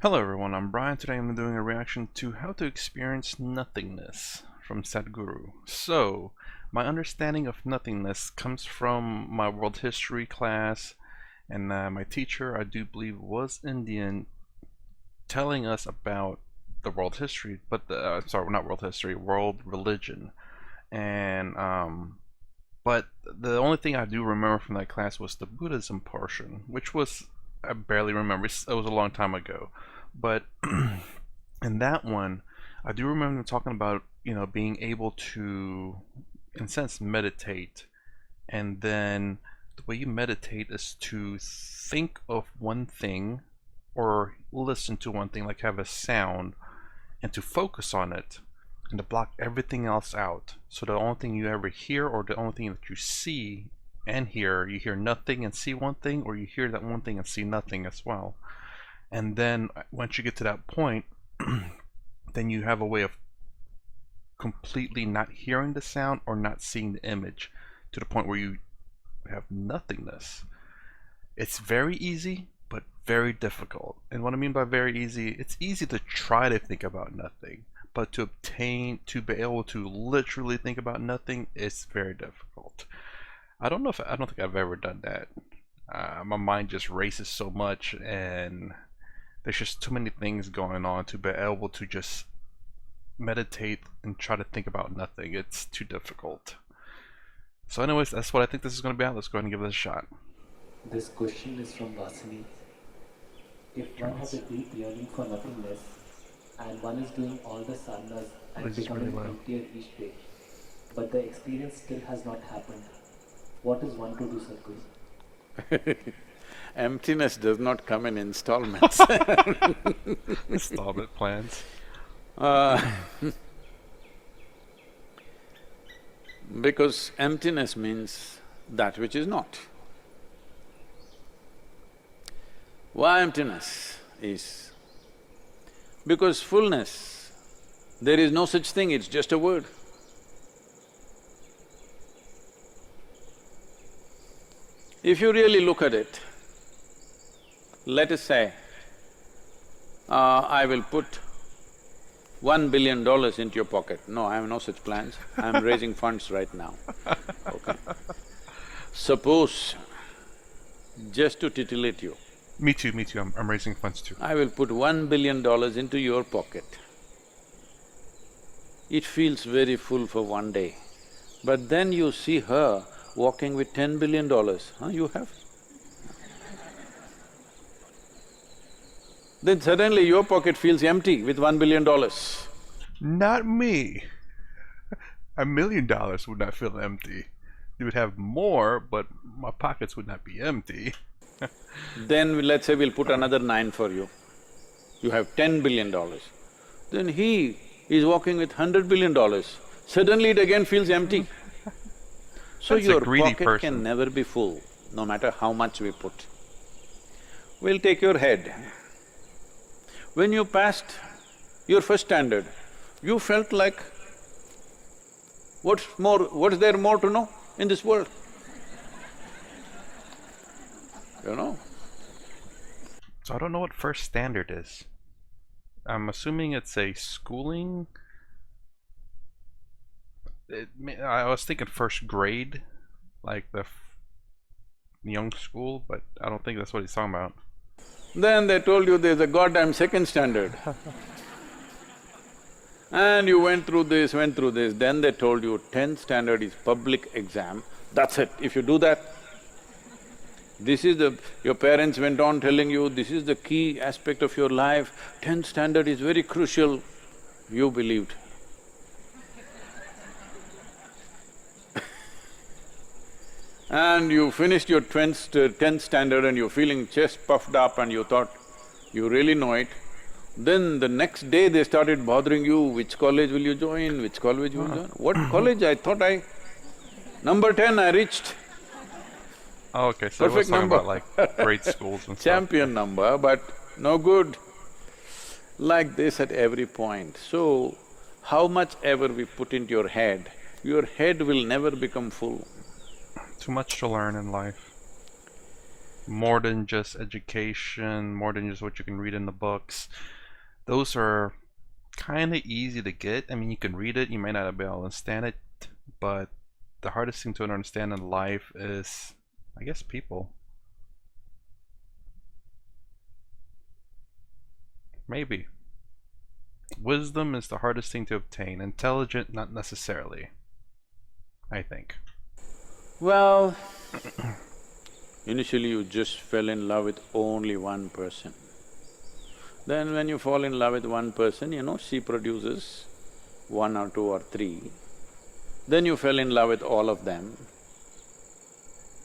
Hello everyone, I'm Brian. Today I'm doing a reaction to How to Experience Nothingness from Sadhguru. So, my understanding of nothingness comes from my world history class, and my teacher, I do believe, was Indian, telling us about the world history, but sorry, not world history, world religion. And but the only thing I do remember from that class was the Buddhism portion, which was, I barely remember. It was a long time ago. But in that one, I do remember them talking about, being able to, in a sense, meditate. And then the way you meditate is to think of one thing or listen to one thing, like have a sound, and to focus on it and to block everything else out. So the only thing you ever hear, or the only thing that you see and hear, you hear nothing and see one thing, or you hear that one thing and see nothing as well. And then once you get to that point, then you have a way of completely not hearing the sound or not seeing the image, to the point where you have nothingness. It's very easy, but very difficult. And what I mean by very easy, it's easy to try to think about nothing, but to be able to literally think about nothing is very difficult. I don't think I've ever done that. My mind just races so much, and there's just too many things going on to be able to just meditate and try to think about nothing. It's too difficult. So anyways, that's what I think this is going to be about. Let's go ahead and give it a shot. This question is from Vasini. If one has a deep yearning for nothingness and one is doing all the sadhanas and becoming emptier each day, but the experience still has not happened, what is one to do, Sadhguru? Emptiness does not come in installments. Installment plans. Because emptiness means that which is not. Why emptiness is? Because fullness, there is no such thing, it's just a word. If you really look at it, let us say, I will put $1 billion into your pocket. No, I have no such plans. I'm raising funds right now, okay? Suppose, just to titillate you, Me too, I'm raising funds too. I will put $1 billion into your pocket. It feels very full for one day, but then you see her walking with $10 billion, you have? Then suddenly your pocket feels empty with $1 billion. Not me. $1 million would not feel empty. You would have more, but my pockets would not be empty. Then let's say we'll put another 9 for you. You have $10 billion. Then he is walking with $100 billion. Suddenly it again feels empty. So That's your a greedy pocket person. can never be full, no matter how much we put. We'll take your head. When you passed your first standard, you felt like, what's there more to know in this world? You know? So I don't know what first standard is. I'm assuming it's a schooling. I was thinking first grade, like the young school, but I don't think that's what he's talking about. Then they told you there's a goddamn second standard. And you went through this, then they told you 10th standard is public exam, that's it. If you do that, your parents went on telling you, this is the key aspect of your life, 10th standard is very crucial, you believed. And you finished your 10th standard and you're feeling chest puffed up and you thought you really know it. Then the next day they started bothering you, which college will you join, which college will you join? What college? I thought number 10 I reached. Oh, okay, so Perfect we're talking number. about like grade schools and stuff. Champion number, but no good. Like this at every point. So, how much ever we put into your head will never become full. Too much to learn in life. more than just education, more than just what you can read in the books. Those are kind of easy to get. I mean, you can read it, you might not be able to understand it, but the hardest thing to understand in life is, I guess, people. Maybe. Wisdom is the hardest thing to obtain. Intelligent, not necessarily, I think. Well, initially you just fell in love with only one person. Then when you fall in love with one person, she produces one or two or three. Then you fell in love with all of them.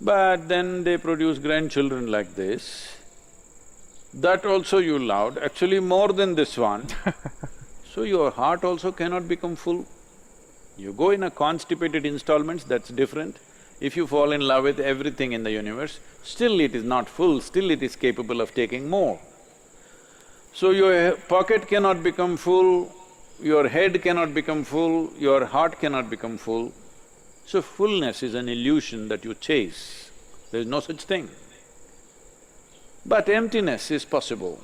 But then they produce grandchildren like this. That also you loved, actually more than this one. So your heart also cannot become full. You go in a constipated installments, that's different. If you fall in love with everything in the universe, still it is not full, still it is capable of taking more. So your pocket cannot become full, your head cannot become full, your heart cannot become full. So fullness is an illusion that you chase, there is no such thing. But emptiness is possible.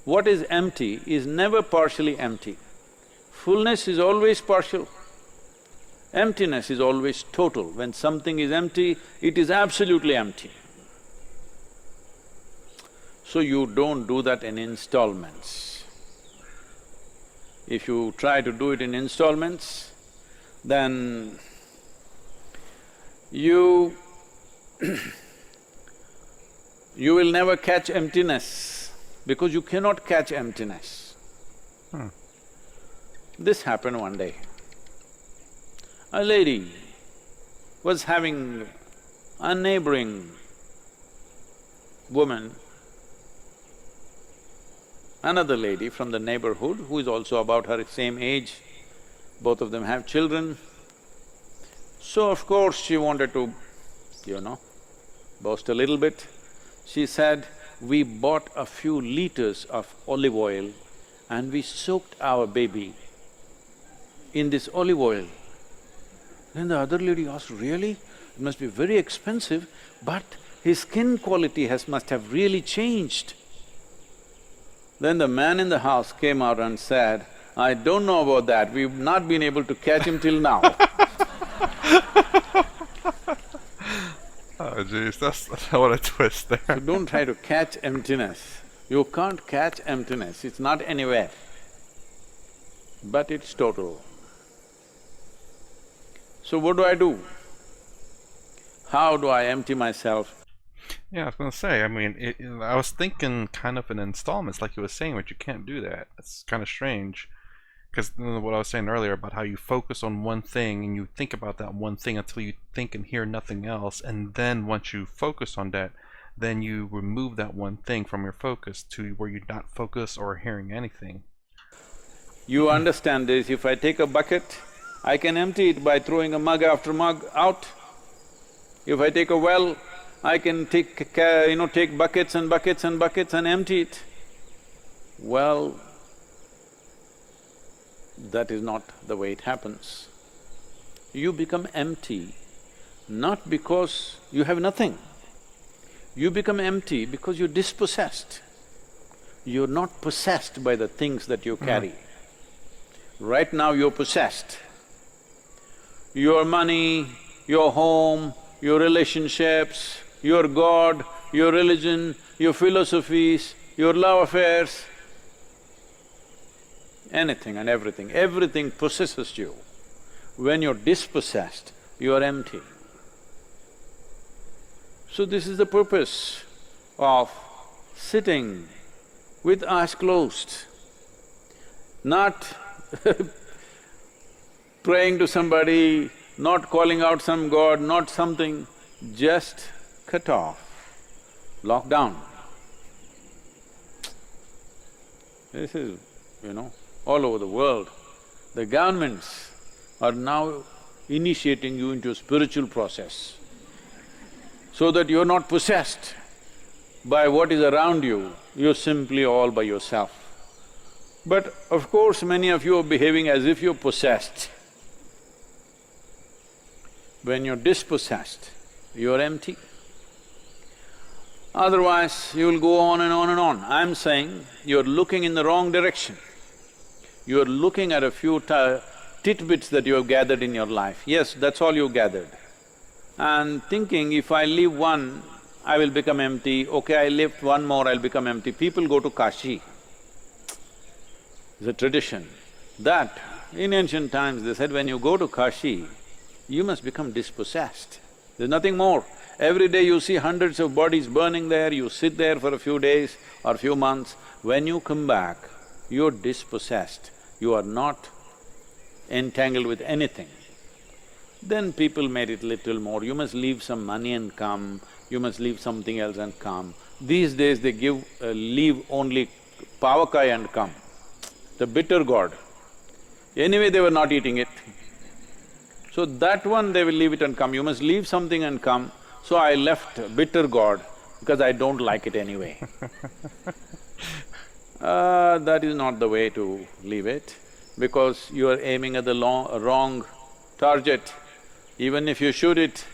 What is empty is never partially empty. Fullness is always partial. Emptiness is always total. When something is empty, it is absolutely empty. So you don't do that in installments. If you try to do it in installments, then you you will never catch emptiness, because you cannot catch emptiness. This happened one day. A lady was having a neighboring woman, another lady from the neighborhood who is also about her same age. Both of them have children. So of course she wanted to, boast a little bit. She said, we bought a few liters of olive oil and we soaked our baby in this olive oil. Then the other lady asked, really? It must be very expensive, but his skin quality must have really changed. Then the man in the house came out and said, I don't know about that, we've not been able to catch him till now. Oh jeez, that's what a twist there. So don't try to catch emptiness. You can't catch emptiness, it's not anywhere. But it's total. So what do? How do I empty myself? Yeah, I was gonna say, I mean, I was thinking kind of in installments, like you were saying, but you can't do that. It's kind of strange. Because what I was saying earlier about how you focus on one thing and you think about that one thing until you think and hear nothing else, and then once you focus on that, then you remove that one thing from your focus to where you're not focused or hearing anything. You understand this, if I take a bucket, I can empty it by throwing a mug after mug out. If I take a well, I can take buckets and buckets and buckets and empty it. Well, that is not the way it happens. You become empty not because you have nothing. You become empty because you're dispossessed. You're not possessed by the things that you carry. Right now you're possessed. Your money, your home, your relationships, your God, your religion, your philosophies, your love affairs, anything and everything possesses you. When you're dispossessed, you're empty. So this is the purpose of sitting with eyes closed, not praying to somebody, not calling out some god, not something, just cut off, lock down. This is, all over the world, the governments are now initiating you into a spiritual process so that you're not possessed by what is around you, you're simply all by yourself. But of course, many of you are behaving as if you're possessed. When you're dispossessed, you're empty. Otherwise, you will go on and on and on. I'm saying you're looking in the wrong direction. You're looking at a few tidbits that you have gathered in your life. Yes, that's all you gathered. And thinking, if I leave one, I will become empty. Okay, I lift one more, I'll become empty. People go to Kashi. It's a tradition that in ancient times they said when you go to Kashi, you must become dispossessed. There's nothing more. Every day you see hundreds of bodies burning there, you sit there for a few days or few months. When you come back, you're dispossessed. You are not entangled with anything. Then people made it little more, you must leave some money and come, you must leave something else and come. These days they leave only pavakai and come, the bitter gourd. Anyway, they were not eating it. So that one they will leave it and come, you must leave something and come. So I left bitter gourd because I don't like it anyway. That is not the way to leave it, because you are aiming at the wrong target. Even if you shoot it,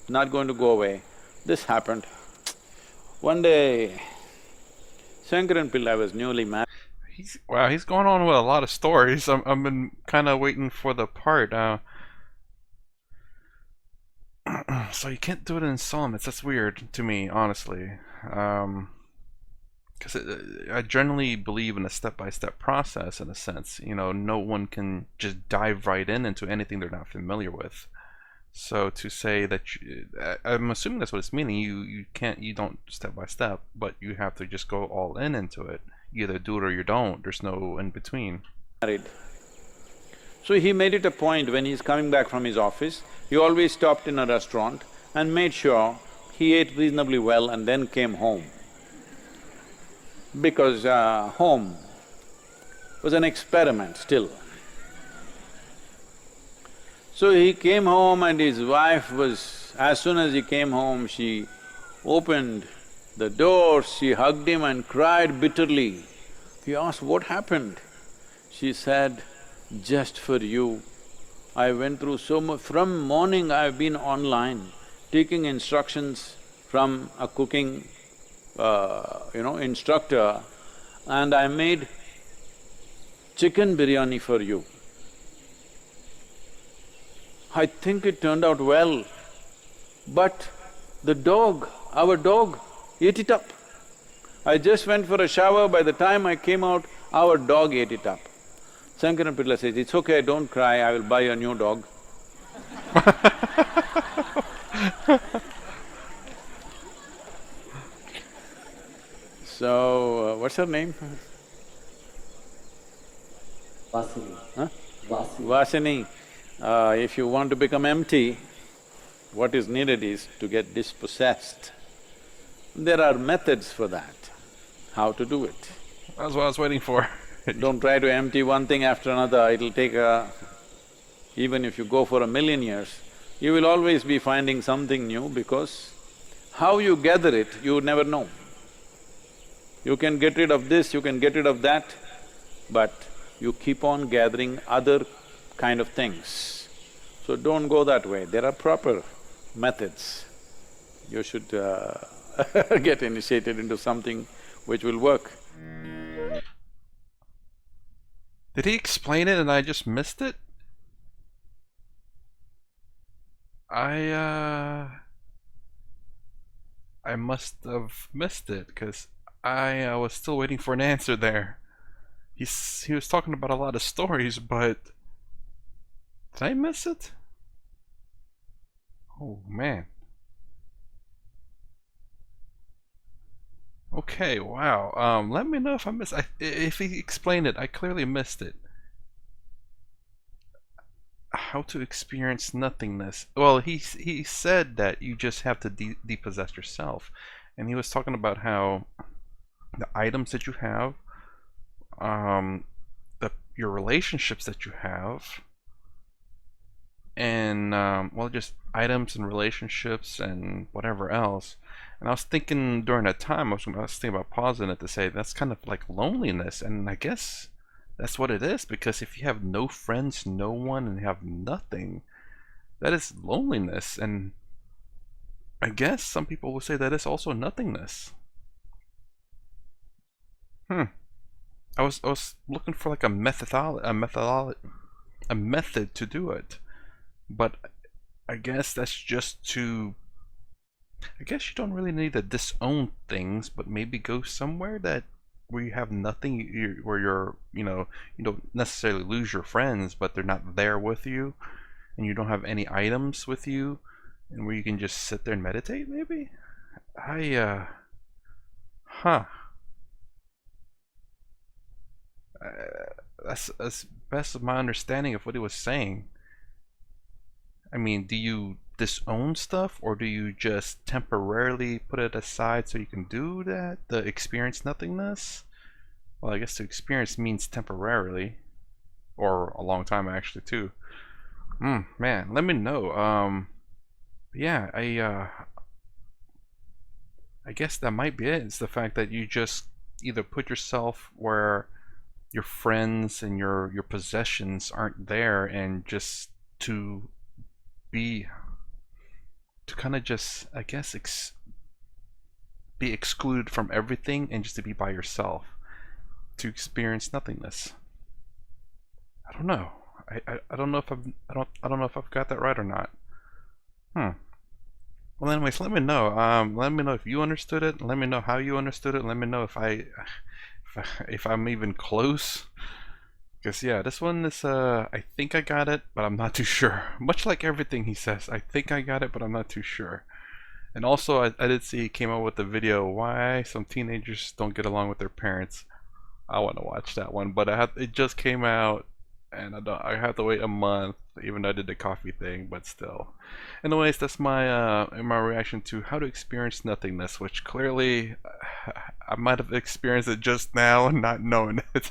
it's not going to go away. This happened. One day, Shankaran Pillai was newly married. Wow, he's going on with a lot of stories. I've been kind of waiting for the part. So you can't do it in installments. That's weird to me, honestly. Because I generally believe in a step-by-step process, in a sense. You know, no one can just dive right into anything they're not familiar with. So to say that I'm assuming that's what it's meaning. You don't step by step, but you have to just go all into it. You either do it or you don't. There's no in between. So he made it a point when he's coming back from his office, he always stopped in a restaurant and made sure he ate reasonably well and then came home. Because home was an experiment still. So he came home and his wife was… as soon as he came home, she opened the door, she hugged him and cried bitterly. He asked, what happened? She said, just for you, I went through so much… from morning I've been online, taking instructions from a cooking instructor, and I made chicken biryani for you. I think it turned out well, but the dog, our dog, ate it up. I just went for a shower, by the time I came out, our dog ate it up. Shankaran Pillai says, it's okay, don't cry, I will buy a new dog. So, what's her name? Vasini. Huh? Vasini. Vasini, if you want to become empty, what is needed is to get dispossessed. There are methods for that, how to do it. That's what I was waiting for. Don't try to empty one thing after another, it'll take even if you go for 1,000,000 years, you will always be finding something new, because how you gather it, you never know. You can get rid of this, you can get rid of that, but you keep on gathering other kind of things. So don't go that way, there are proper methods. You should get initiated into something which will work. Did he explain it and I just missed it? I must have missed it, because I was still waiting for an answer there. He was talking about a lot of stories, but did I miss it? Oh man. Okay, wow. Let me know if I missed. If he explained it, I clearly missed it. How to experience nothingness. Well, he said that you just have to depossess yourself, and he was talking about how the items that you have, your relationships that you have, and well, just items and relationships and whatever else. And I was thinking during that time, I was thinking about pausing it to say that's kind of like loneliness, and I guess that's what it is, because if you have no friends, no one, and have nothing, that is loneliness. And I guess some people would say that it's also nothingness. I was looking for like a method to do it, but I guess that's just to. I guess you don't really need to disown things, but maybe go somewhere that where you have nothing, where you're, you don't necessarily lose your friends, but they're not there with you, and you don't have any items with you, and where you can just sit there and meditate. Maybe huh. That's best of my understanding of what he was saying. I mean, do you disown stuff, or do you just temporarily put it aside so you can do that? The experience nothingness? Well, I guess to experience means temporarily, or a long time actually too. Man, let me know. Yeah, I guess that might be it. It's the fact that you just either put yourself where your friends and your possessions aren't there, and just to be to kind of just, I guess, be excluded from everything and just to be by yourself, to experience nothingness. I don't know. I don't know if I don't know if I've got that right or not. Well, anyways, let me know. Let me know if you understood it. Let me know how you understood it. Let me know if I'm even close. Because yeah, this one is I think I got it, but I'm not too sure. Much like everything he says, I think I got it, but I'm not too sure. And also, I did see he came out with a video why some teenagers don't get along with their parents. I want to watch that one, but it just came out, and I have to wait a month, even though I did the coffee thing, but still. Anyways, that's my reaction to how to experience nothingness, which clearly I might have experienced it just now and not knowing it.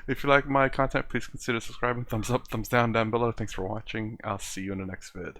If you like my content, please consider subscribing. Thumbs up, thumbs down below. Thanks for watching. I'll see you in the next vid.